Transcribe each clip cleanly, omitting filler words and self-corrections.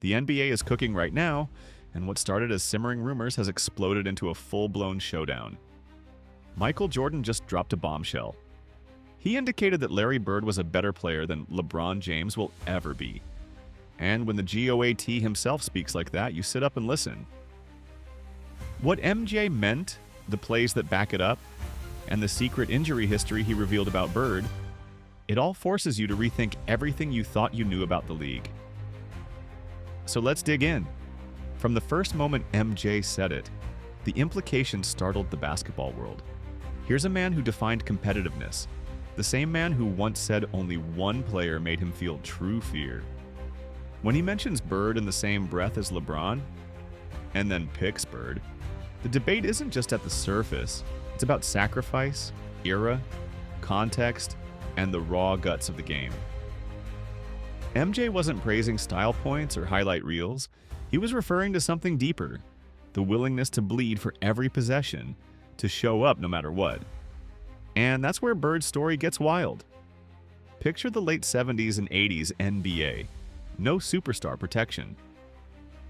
The NBA is cooking right now, and what started as simmering rumors has exploded into a full-blown showdown. Michael Jordan just dropped a bombshell. He indicated that Larry Bird was a better player than LeBron James will ever be. And when the GOAT himself speaks like that, you sit up and listen. What MJ meant, the plays that back it up, and the secret injury history he revealed about Bird, it all forces you to rethink everything you thought you knew about the league. So let's dig in. From the first moment MJ said it, the implications startled the basketball world. Here's a man who defined competitiveness, the same man who once said only one player made him feel true fear. When he mentions Bird in the same breath as LeBron, and then picks Bird, the debate isn't just at the surface, it's about sacrifice, era, context, and the raw guts of the game. MJ wasn't praising style points or highlight reels, he was referring to something deeper, the willingness to bleed for every possession, to show up no matter what. And that's where Bird's story gets wild. Picture the late 70s and 80s NBA. No superstar protection.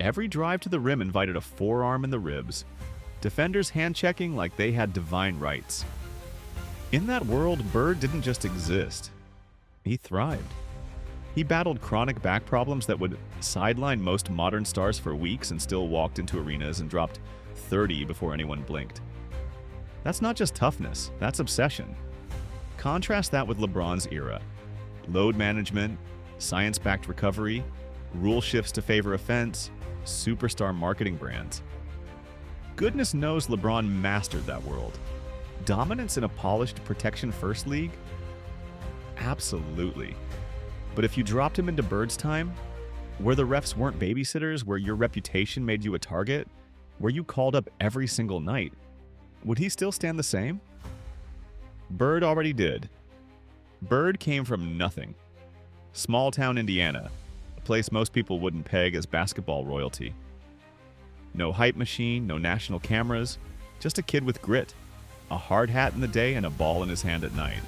Every drive to the rim invited a forearm in the ribs, defenders hand-checking like they had divine rights. In that world, Bird didn't just exist. He thrived. He battled chronic back problems that would sideline most modern stars for weeks and still walked into arenas and dropped 30 before anyone blinked. That's not just toughness, that's obsession. Contrast that with LeBron's era. Load management, science-backed recovery, rule shifts to favor offense, superstar marketing brands. Goodness knows LeBron mastered that world. Dominance in a polished protection-first league? Absolutely. But if you dropped him into Bird's time, where the refs weren't babysitters, where your reputation made you a target, where you called up every single night, would he still stand the same? Bird already did. Bird came from nothing. Small-town Indiana, a place most people wouldn't peg as basketball royalty. No hype machine, no national cameras, just a kid with grit, a hard hat in the day and a ball in his hand at night.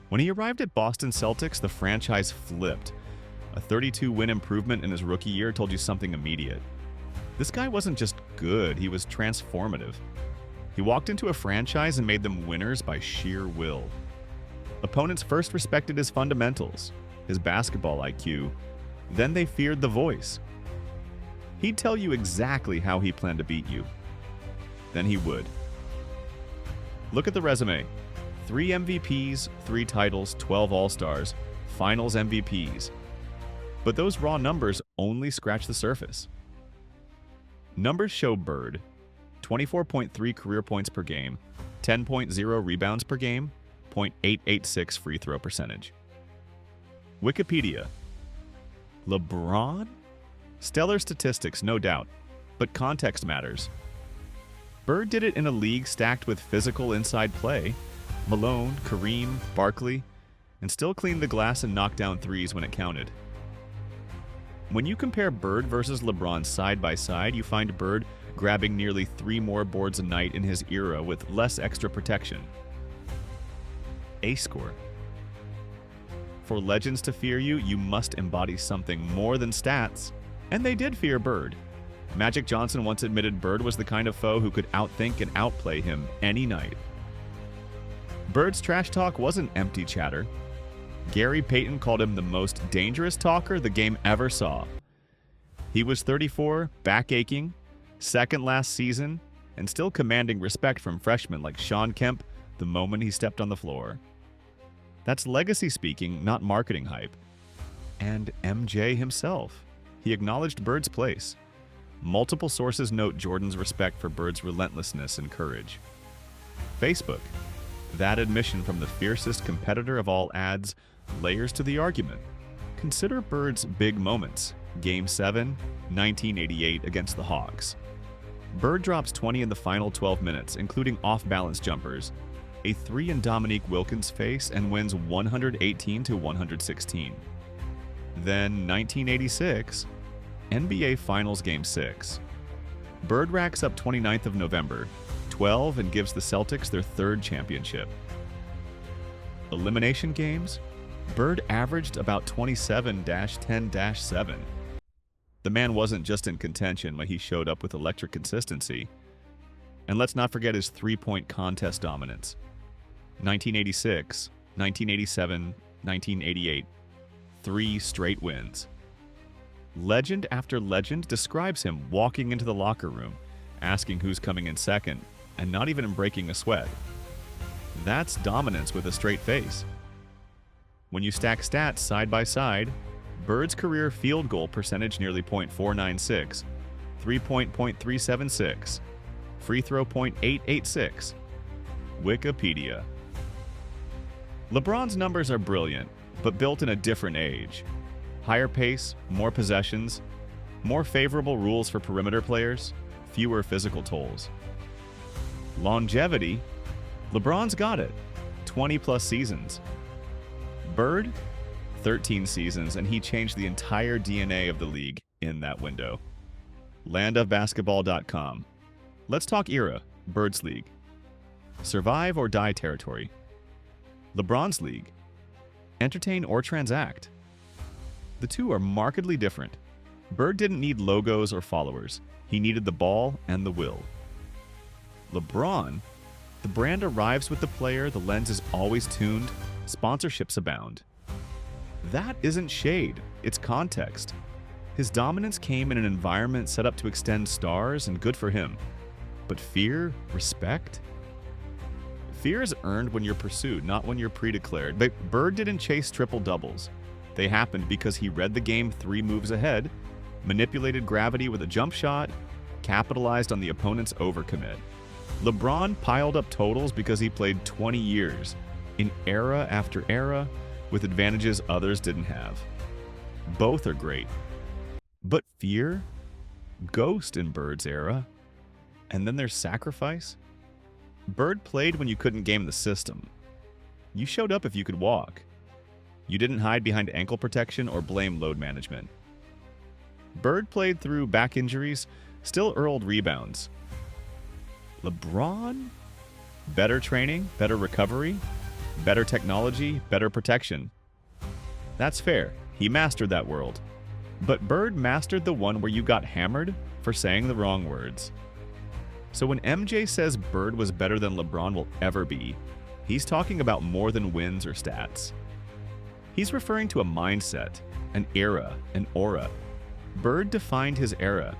When he arrived at Boston Celtics, the franchise flipped. A 32-win improvement in his rookie year told you something immediate. This guy wasn't just good, he was transformative. He walked into a franchise and made them winners by sheer will. Opponents first respected his fundamentals, his basketball IQ, then they feared the voice. He'd tell you exactly how he planned to beat you. Then he would. Look at the resume. 3 MVPs, 3 titles, 12 All-Stars, Finals MVPs. But those raw numbers only scratch the surface. Numbers show Bird 24.3 career points per game, 10.0 rebounds per game, .886 free throw percentage. Wikipedia. LeBron? Stellar statistics, no doubt, but context matters. Bird did it in a league stacked with physical inside play, Malone, Kareem, Barkley, and still cleaned the glass and knocked down threes when it counted. When you compare Bird versus LeBron side by side, you find Bird grabbing nearly 3 more boards a night in his era with less extra protection. Ace score. For legends to fear you, you must embody something more than stats. And they did fear Bird. Magic Johnson once admitted Bird was the kind of foe who could outthink and outplay him any night. Bird's trash talk wasn't empty chatter. Gary Payton called him the most dangerous talker the game ever saw. He was 34, back aching, second last season, and still commanding respect from freshmen like Sean Kemp the moment he stepped on the floor. That's legacy speaking, not marketing hype. And MJ himself. He acknowledged Bird's place. Multiple sources note Jordan's respect for Bird's relentlessness and courage. Facebook. That admission from the fiercest competitor of all adds layers to the argument. Consider Bird's big moments. Game 7, 1988 against the Hawks. Bird drops 20 in the final 12 minutes, including off-balance jumpers, a 3 in Dominique Wilkins' face, and wins 118-116. Then 1986, NBA Finals Game 6. Bird racks up 29th of November, 12, and gives the Celtics their 3rd championship. Elimination games? Bird averaged about 27-10-7. The man wasn't just in contention when he showed up with electric consistency. And let's not forget his three-point contest dominance. 1986, 1987, 1988. 3 straight wins. Legend after legend describes him walking into the locker room, asking who's coming in second, and not even breaking a sweat. That's dominance with a straight face. When you stack stats side by side, Bird's career field goal percentage nearly .496, three-point .376, free throw .886. Wikipedia. LeBron's numbers are brilliant, but built in a different age. Higher pace, more possessions, more favorable rules for perimeter players, fewer physical tolls. Longevity, LeBron's got it, 20-plus seasons. Bird, 13 seasons, and he changed the entire DNA of the league in that window. Landofbasketball.com. Let's talk era, Bird's league. Survive or die territory. LeBron's league. Entertain or transact. The two are markedly different. Bird didn't need logos or followers. He needed the ball and the will. LeBron, the brand arrives with the player, the lens is always tuned, sponsorships abound. That isn't shade, it's context. His dominance came in an environment set up to extend stars, and good for him. But fear, respect? Fear is earned when you're pursued, not when you're pre-declared. But Bird didn't chase triple-doubles. They happened because he read the game 3 moves ahead, manipulated gravity with a jump shot, capitalized on the opponent's overcommit. LeBron piled up totals because he played 20 years, in era after era, with advantages others didn't have. Both are great. But fear? Ghost in Bird's era. And then there's sacrifice? Bird played when you couldn't game the system. You showed up if you could walk. You didn't hide behind ankle protection or blame load management. Bird played through back injuries, still earned rebounds. LeBron? Better training, better recovery, better technology, better protection. That's fair. He mastered that world. But Bird mastered the one where you got hammered for saying the wrong words. So when MJ says Bird was better than LeBron will ever be, he's talking about more than wins or stats. He's referring to a mindset, an era, an aura. Bird defined his era.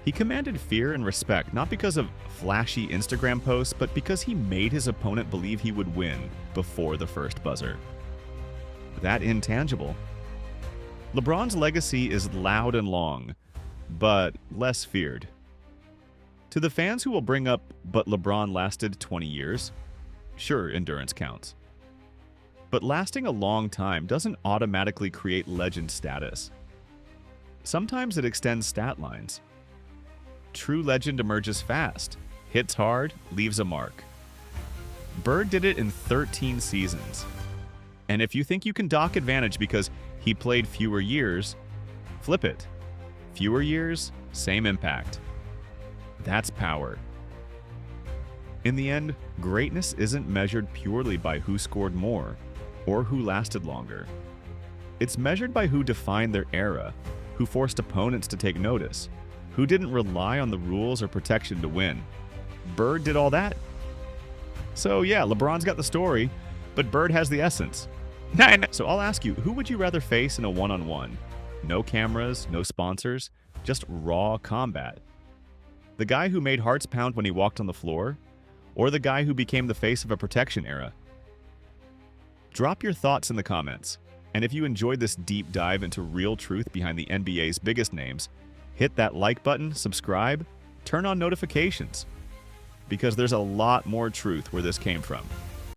He commanded fear and respect not because of flashy Instagram posts, but because he made his opponent believe he would win before the first buzzer. That intangible. LeBron's legacy is loud and long, but less feared. To the fans who will bring up, but LeBron lasted 20 years, sure, endurance counts. But lasting a long time doesn't automatically create legend status. Sometimes it extends stat lines. True legend emerges fast, hits hard, leaves a mark. Bird did it in 13 seasons. And if you think you can dock advantage because he played fewer years, flip it. Fewer years, same impact. That's power. In the end, greatness isn't measured purely by who scored more or who lasted longer. It's measured by who defined their era, who forced opponents to take notice, who didn't rely on the rules or protection to win. Bird did all that. So yeah, LeBron's got the story, but Bird has the essence. So I'll ask you, who would you rather face in a one-on-one? No cameras, no sponsors, just raw combat. The guy who made hearts pound when he walked on the floor, or the guy who became the face of a protection era? Drop your thoughts in the comments. And if you enjoyed this deep dive into real truth behind the NBA's biggest names, hit that like button, subscribe, turn on notifications, because there's a lot more truth where this came from.